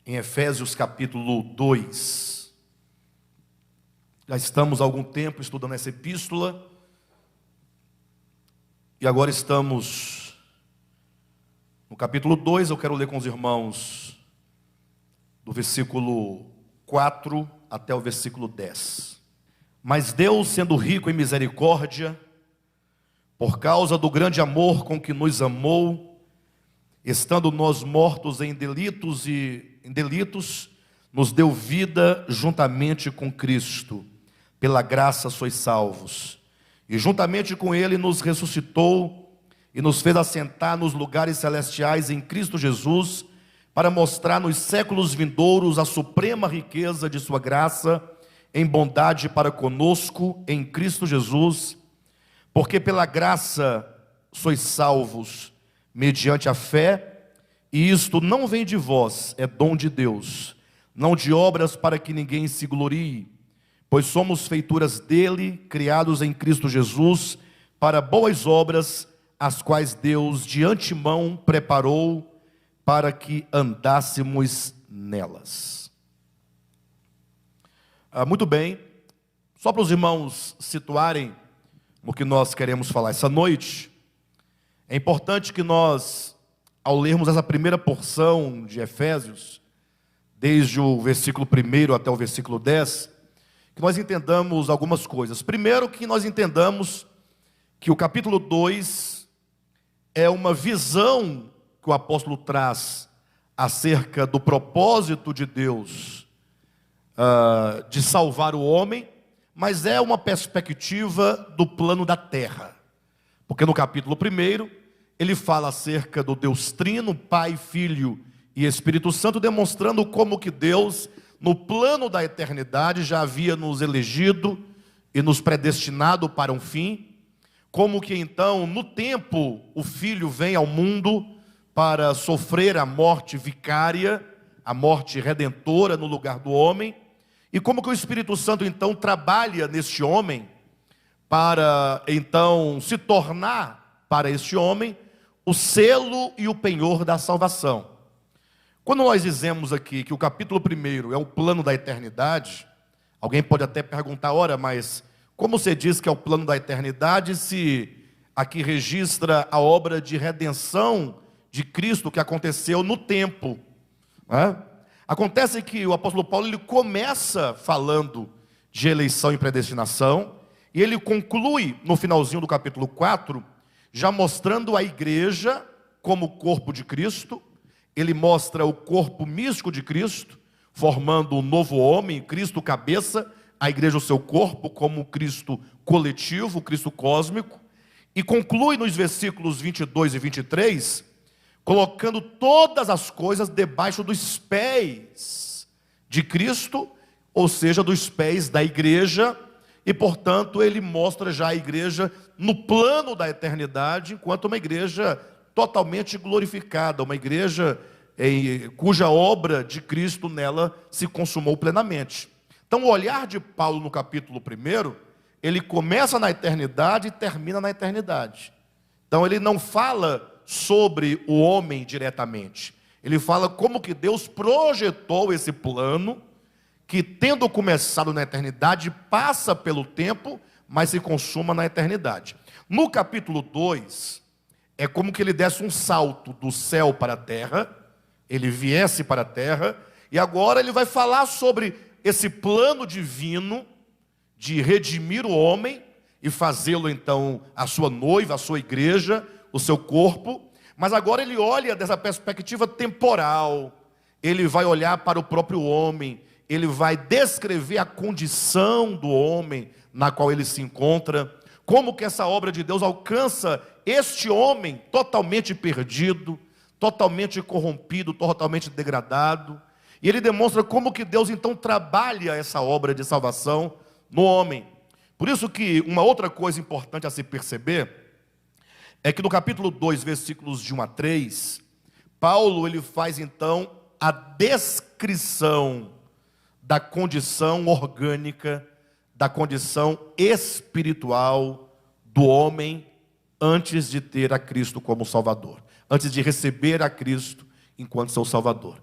em Efésios capítulo 2. Já estamos há algum tempo estudando essa epístola, e agora estamos no capítulo 2. Eu quero ler com os irmãos do versículo 4 até o versículo 10. Mas Deus, sendo rico em misericórdia, por causa do grande amor com que nos amou, estando nós mortos em delitos, nos deu vida juntamente com Cristo. Pela graça sois salvos. E juntamente com Ele nos ressuscitou e nos fez assentar nos lugares celestiais em Cristo Jesus, para mostrar nos séculos vindouros a suprema riqueza de sua graça em bondade para conosco em Cristo Jesus. Porque pela graça sois salvos mediante a fé, e isto não vem de vós, é dom de Deus, não de obras para que ninguém se glorie, pois somos feituras dele, criados em Cristo Jesus, para boas obras, as quais Deus de antemão preparou para que andássemos nelas. Muito bem, só para os irmãos situarem o que nós queremos falar essa noite, é importante que nós, ao lermos essa primeira porção de Efésios, desde o versículo 1 até o versículo 10, que nós entendamos algumas coisas. Primeiro, que nós entendamos que o capítulo 2 é uma visão que o apóstolo traz acerca do propósito de Deus de salvar o homem, mas é uma perspectiva do plano da terra. Porque no capítulo 1, ele fala acerca do Deus Trino, Pai, Filho e Espírito Santo, demonstrando como que Deus, no plano da eternidade, já havia nos elegido e nos predestinado para um fim. Como que então, no tempo, o Filho vem ao mundo para sofrer a morte vicária, a morte redentora no lugar do homem. E como que o Espírito Santo então trabalha neste homem para então se tornar para este homem o selo e o penhor da salvação. Quando nós dizemos aqui que o capítulo 1 é o plano da eternidade, alguém pode até perguntar, ora, mas como você diz que é o plano da eternidade se aqui registra a obra de redenção de Cristo que aconteceu no tempo, né? Acontece que o apóstolo Paulo ele começa falando de eleição e predestinação, e ele conclui no finalzinho do capítulo 4, já mostrando a igreja como corpo de Cristo. Ele mostra o corpo místico de Cristo, formando um novo homem, Cristo cabeça, a igreja o seu corpo, como Cristo coletivo, Cristo cósmico, e conclui nos versículos 22 e 23, colocando todas as coisas debaixo dos pés de Cristo, ou seja, dos pés da igreja, e portanto ele mostra já a igreja no plano da eternidade, enquanto uma igreja totalmente glorificada, uma igreja cuja obra de Cristo nela se consumou plenamente. Então o olhar de Paulo no capítulo 1, ele começa na eternidade e termina na eternidade. Então ele não fala sobre o homem diretamente. Ele fala como que Deus projetou esse plano, que tendo começado na eternidade, passa pelo tempo, mas se consuma na eternidade. No capítulo 2, é como que ele desse um salto do céu para a terra, ele viesse para a terra, e agora ele vai falar sobre esse plano divino de redimir o homem e fazê-lo então a sua noiva, a sua igreja, o seu corpo. Mas agora ele olha dessa perspectiva temporal, ele vai olhar para o próprio homem, ele vai descrever a condição do homem na qual ele se encontra, como que essa obra de Deus alcança este homem totalmente perdido, totalmente corrompido, totalmente degradado, e ele demonstra como que Deus então trabalha essa obra de salvação no homem. Por isso que uma outra coisa importante a se perceber é que no capítulo 2, versículos de 1 a 3, Paulo ele faz então a descrição da condição orgânica, da condição espiritual do homem antes de ter a Cristo como Salvador, antes de receber a Cristo enquanto seu Salvador.